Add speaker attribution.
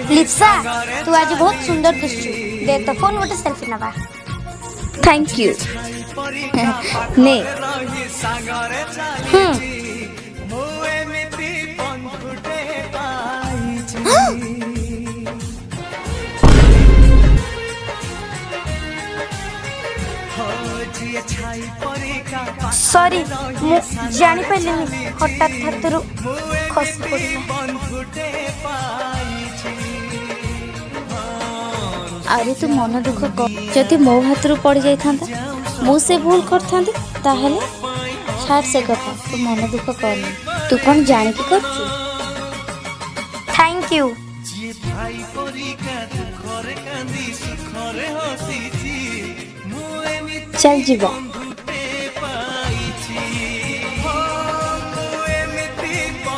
Speaker 1: लिप्सा तू आज बहुत सुंदर दिसु दे तो फोन गोटे सेल्फी नबा।
Speaker 2: Thank you. ने
Speaker 1: सॉरी मु जानी पाइलिनी हठात हाथरू खसी पड़िला।
Speaker 2: अरे तू मन दुख कर जदि मो हाथरू पड़ जाता मु से भूल करथांती ताहले छाड़ से कथा तू मन दुख करनी तू कौन जाने की कर
Speaker 1: थैंक यू।
Speaker 2: चल जीवा।